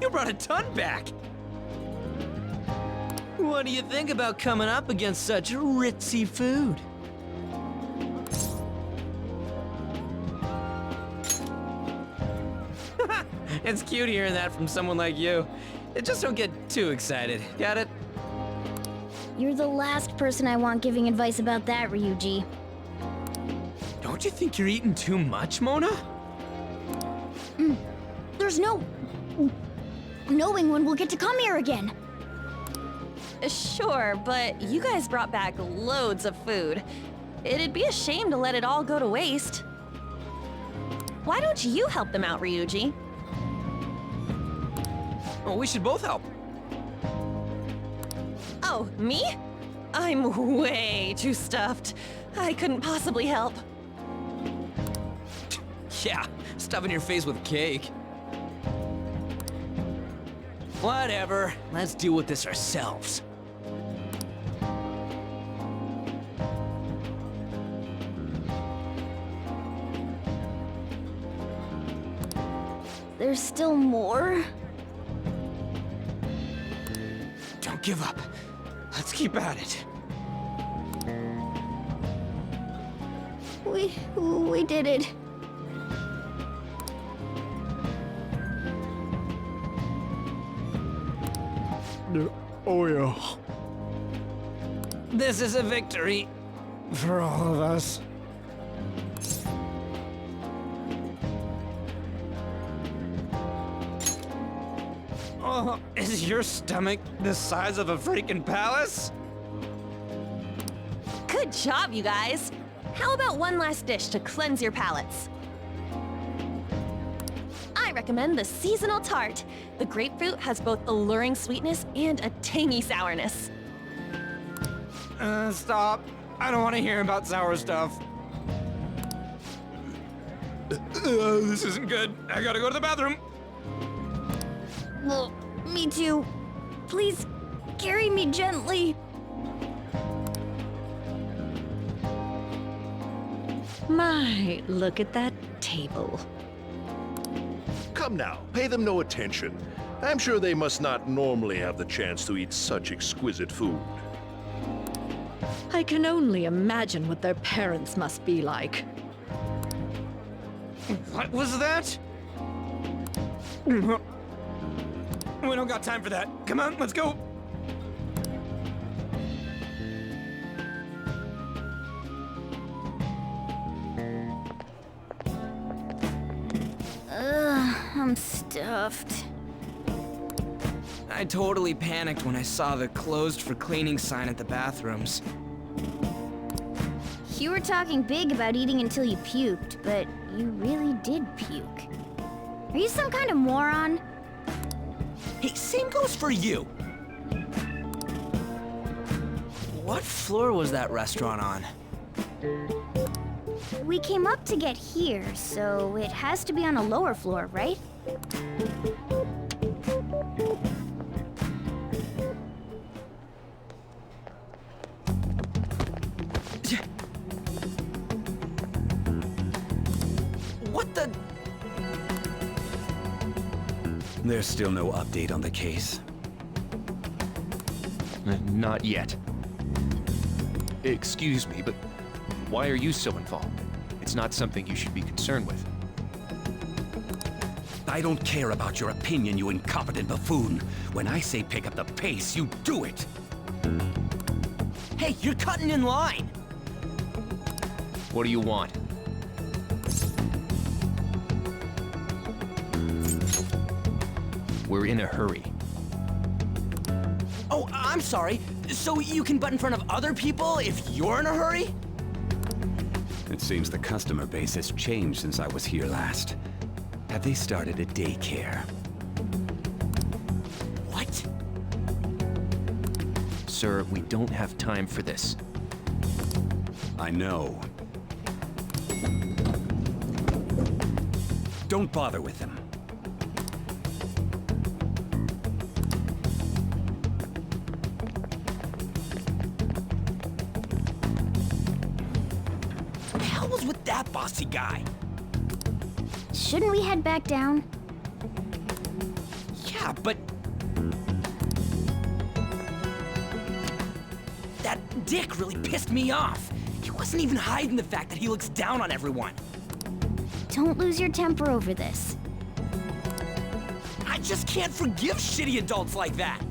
Speaker 13: You brought a ton back! What do you think about coming up against such ritzy food? It's cute hearing that from someone like you. Just don't get too excited, got it?
Speaker 2: You're the last person I want giving advice about that, Ryuji.
Speaker 13: Don't you think you're eating too much, Mona?
Speaker 2: There's no knowing when we'll get to come here again.
Speaker 12: Sure, but you guys brought back loads of food. It'd be a shame to let it all go to waste. Why don't you help them out, Ryuji?
Speaker 13: Well, we should both help.
Speaker 12: Oh, me? I'm way too stuffed. I couldn't possibly help.
Speaker 13: Yeah, stuffing your face with cake. Whatever, let's deal with this ourselves.
Speaker 2: There's still more?
Speaker 13: Don't give up. Let's keep at it.
Speaker 2: We did it.
Speaker 8: Oh yeah.
Speaker 13: This is a victory for all of us. Oh, is your stomach the size of a freaking palace?
Speaker 12: Good job, you guys. How about one last dish to cleanse your palates? I recommend the seasonal tart. The grapefruit has both alluring sweetness and a tangy sourness.
Speaker 13: Stop. I don't want to hear about sour stuff. This isn't good. I gotta go to the bathroom.
Speaker 2: Well, me too. Please, carry me gently.
Speaker 21: My, look at that table.
Speaker 7: Come now, pay them no attention. I'm sure they must not normally have the chance to eat such exquisite food.
Speaker 21: I can only imagine what their parents must be like.
Speaker 13: What was that? We don't got time for that. Come on, let's go.
Speaker 2: I'm stuffed.
Speaker 13: I totally panicked when I saw the closed for cleaning sign at the bathrooms.
Speaker 2: You were talking big about eating until you puked, but you really did puke. Are you some kind of moron?
Speaker 13: Hey, same goes for you. What floor was that restaurant on?
Speaker 2: We came up to get here, so it has to be on a lower floor, right?
Speaker 13: What the?
Speaker 10: There's still no update on the case.
Speaker 20: Not yet. Excuse me, but why are you so involved? It's not something you should be concerned with.
Speaker 10: I don't care about your opinion, you incompetent buffoon. When I say pick up the pace, you do it.
Speaker 13: Hey, you're cutting in line!
Speaker 20: What do you want? We're in a hurry.
Speaker 13: Oh, I'm sorry. So you can butt in front of other people if you're in a hurry?
Speaker 10: It seems the customer base has changed since I was here last. Have they started a daycare?
Speaker 13: What?
Speaker 20: Sir, we don't have time for this.
Speaker 10: I know. Don't bother with them.
Speaker 13: What the hell was with that bossy guy?
Speaker 2: Shouldn't we head back down?
Speaker 13: Yeah, but... that dick really pissed me off. He wasn't even hiding the fact that he looks down on everyone.
Speaker 2: Don't lose your temper over this.
Speaker 13: I just can't forgive shitty adults like that.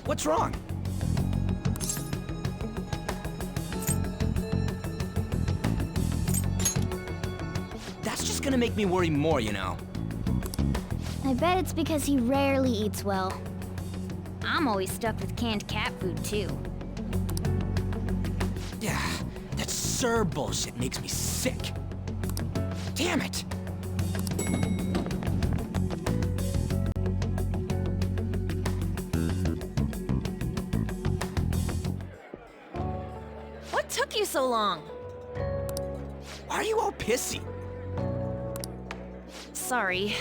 Speaker 13: What's wrong? That's just gonna make me worry more, you know.
Speaker 2: I bet it's because he rarely eats well. I'm always stuck with canned cat food, too.
Speaker 13: Yeah, that Sir bullshit makes me sick. Damn it!
Speaker 12: What took you so long?
Speaker 13: Why are you all pissy?
Speaker 12: Sorry.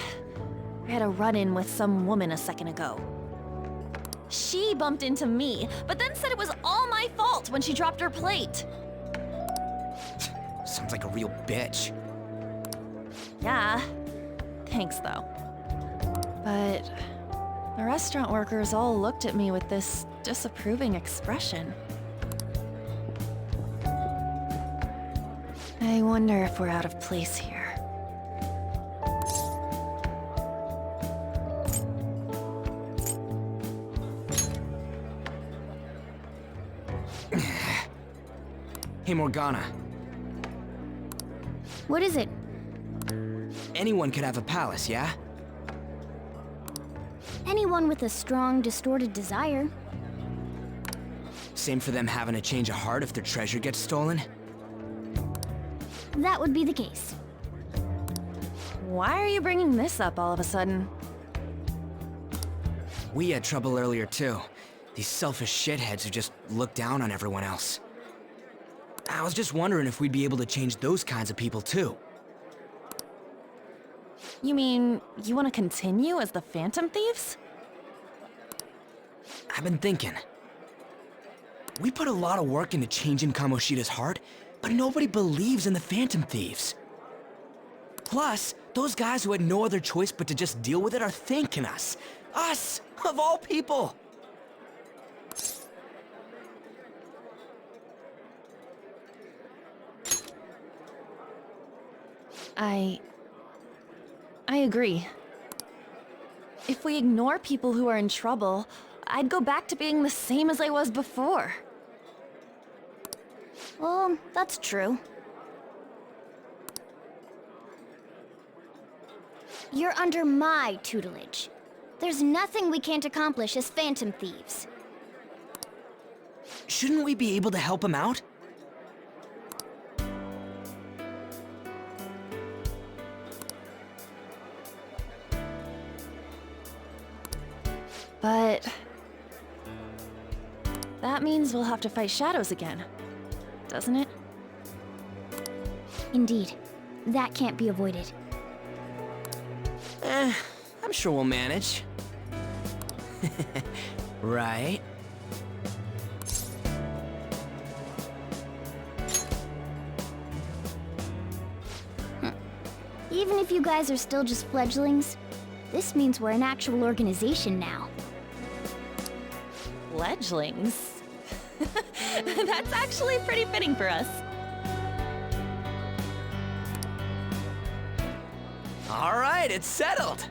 Speaker 12: I had a run-in with some woman a second ago. She bumped into me, but then said it was all my fault when she dropped her plate.
Speaker 13: Sounds like a real bitch.
Speaker 12: Yeah. Thanks, though. But the restaurant workers all looked at me with this disapproving expression. I wonder if we're out of place here.
Speaker 13: Hey, Morgana.
Speaker 2: What is it?
Speaker 13: Anyone could have a palace, yeah?
Speaker 2: Anyone with a strong, distorted desire.
Speaker 13: Same for them having a change of heart if their treasure gets stolen?
Speaker 2: That would be the case.
Speaker 12: Why are you bringing this up all of a sudden?
Speaker 13: We had trouble earlier, too. These selfish shitheads who just look down on everyone else. I was just wondering if we'd be able to change those kinds of people, too.
Speaker 12: You mean, you want to continue as the Phantom Thieves?
Speaker 13: I've been thinking. We put a lot of work into changing Kamoshida's heart, but nobody believes in the Phantom Thieves. Plus, those guys who had no other choice but to just deal with it are thanking us. Us, of all people!
Speaker 12: I agree. If we ignore people who are in trouble, I'd go back to being the same as I was before.
Speaker 2: Well, that's true. You're under my tutelage. There's nothing we can't accomplish as Phantom Thieves.
Speaker 13: Shouldn't we be able to help him out?
Speaker 12: But that means we'll have to fight shadows again, doesn't it?
Speaker 2: Indeed. That can't be avoided.
Speaker 13: I'm sure we'll manage. Right.
Speaker 2: Even if you guys are still just fledglings, this means we're an actual organization now.
Speaker 12: Fledglings? That's actually pretty fitting for us.
Speaker 13: All right, it's settled.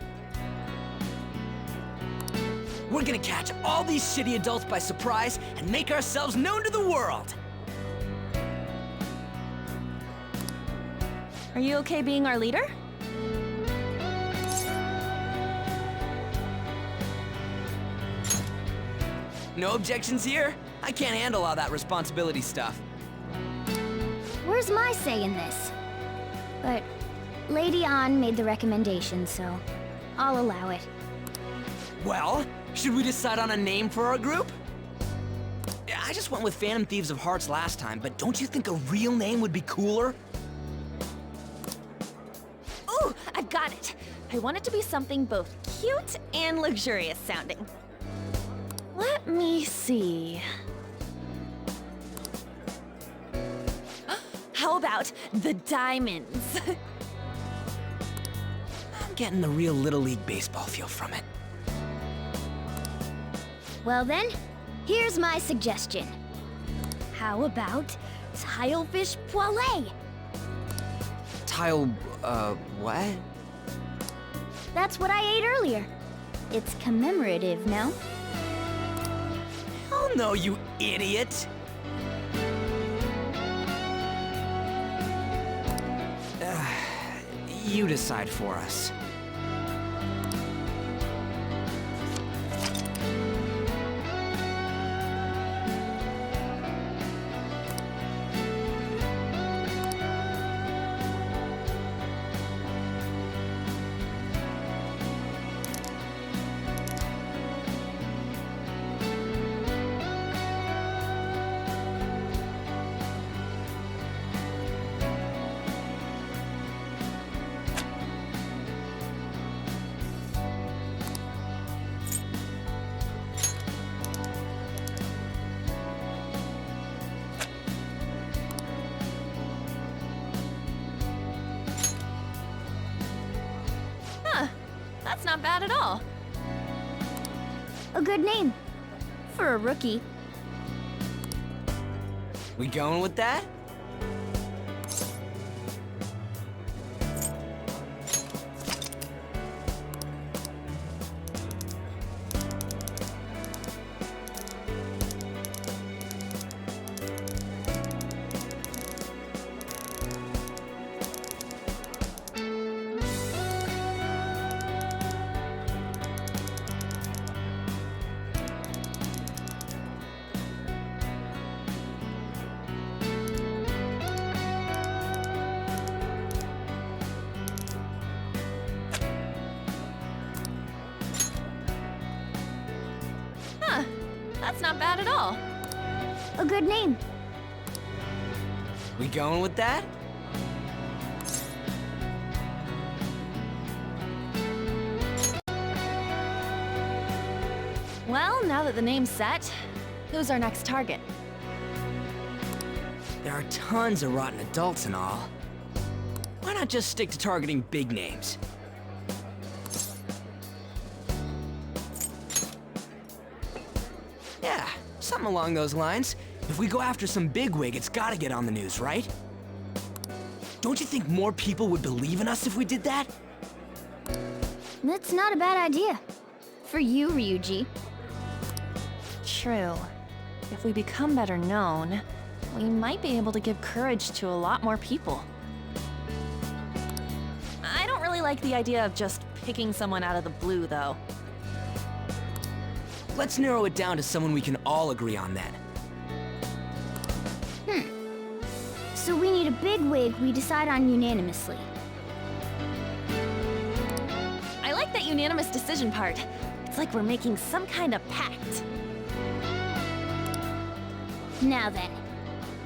Speaker 13: We're gonna catch all these shitty adults by surprise and make ourselves known to the world.
Speaker 12: Are you okay being our leader?
Speaker 13: No objections here? I can't handle all that responsibility stuff.
Speaker 2: Where's my say in this? But Lady An made the recommendation, so I'll allow it.
Speaker 13: Well, should we decide on a name for our group? I just went with Phantom Thieves of Hearts last time, but don't you think a real name would be cooler?
Speaker 12: Ooh, I've got it. I want it to be something both cute and luxurious sounding. Let me see. How about the Diamonds?
Speaker 13: I'm getting the real Little League Baseball feel from it.
Speaker 2: Well then, here's my suggestion. How about Tilefish Poêlée?
Speaker 13: What?
Speaker 2: That's what I ate earlier. It's commemorative, no?
Speaker 13: Oh no, you idiot! You decide for us.
Speaker 12: That's not bad at all.
Speaker 2: A good name. For a rookie.
Speaker 13: We going with that?
Speaker 12: That's not bad at all.
Speaker 2: A good name.
Speaker 13: We going with that?
Speaker 12: Well, now that the name's set, who's our next target?
Speaker 13: There are tons of rotten adults and all. Why not just stick to targeting big names? Yeah, something along those lines. If we go after some bigwig, it's gotta get on the news, right? Don't you think more people would believe in us if we did that?
Speaker 2: That's not a bad idea. For you, Ryuji.
Speaker 12: True. If we become better known, we might be able to give courage to a lot more people. I don't really like the idea of just picking someone out of the blue, though.
Speaker 13: Let's narrow it down to someone we can all agree on then.
Speaker 2: So we need a bigwig we decide on unanimously.
Speaker 12: I like that unanimous decision part. It's like we're making some kind of pact.
Speaker 2: Now then,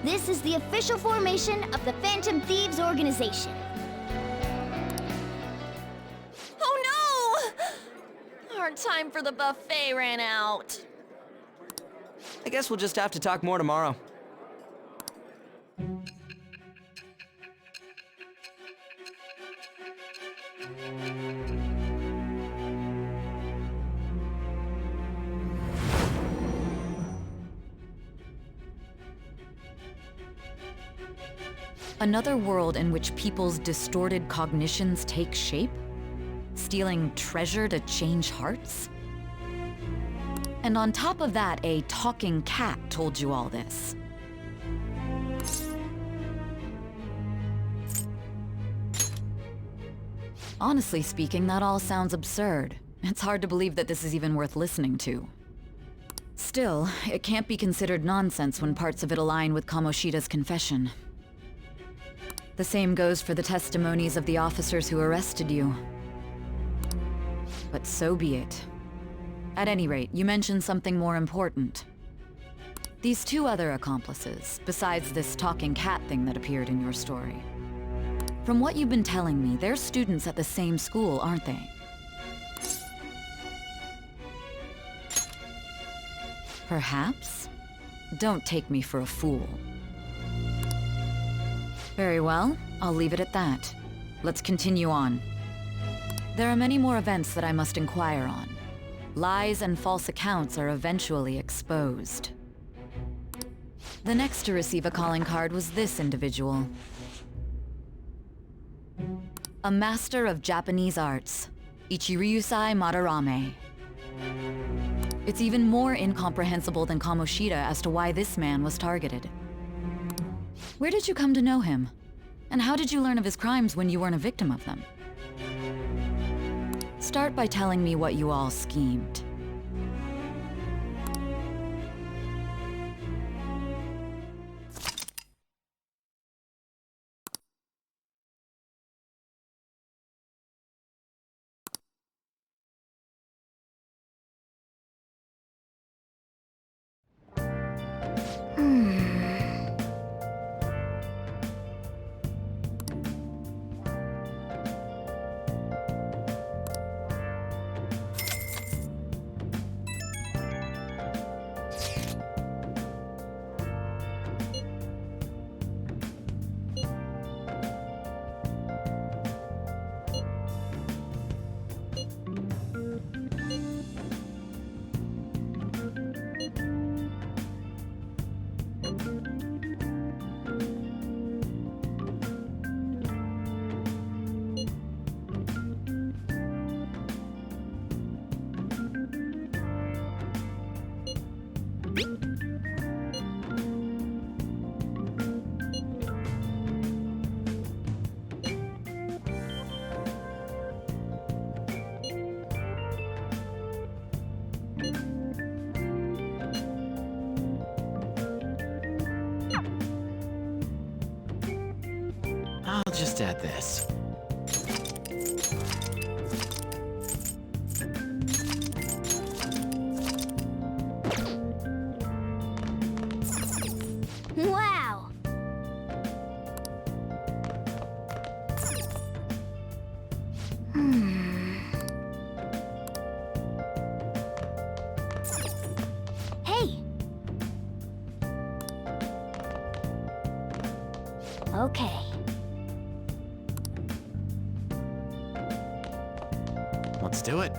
Speaker 2: this is the official formation of the Phantom Thieves organization.
Speaker 12: Oh no! Our time for the buffet ran out.
Speaker 13: I guess we'll just have to talk more tomorrow.
Speaker 16: Another world in which people's distorted cognitions take shape? Stealing treasure to change hearts? And on top of that, a talking cat told you all this. Honestly speaking, that all sounds absurd. It's hard to believe that this is even worth listening to. Still, it can't be considered nonsense when parts of it align with Kamoshida's confession. The same goes for the testimonies of the officers who arrested you. But so be it. At any rate, you mentioned something more important. These two other accomplices, besides this talking cat thing that appeared in your story. From what you've been telling me, they're students at the same school, aren't they? Perhaps? Don't take me for a fool. Very well, I'll leave it at that. Let's continue on. There are many more events that I must inquire on. Lies and false accounts are eventually exposed. The next to receive a calling card was this individual. A master of Japanese arts, Ichiryusai Madarame. It's even more incomprehensible than Kamoshida as to why this man was targeted. Where did you come to know him? And how did you learn of his crimes when you weren't a victim of them? Start by telling me what you all schemed.
Speaker 1: I'll just add this.
Speaker 2: Wow! Hey! Okay.
Speaker 1: Let's do it.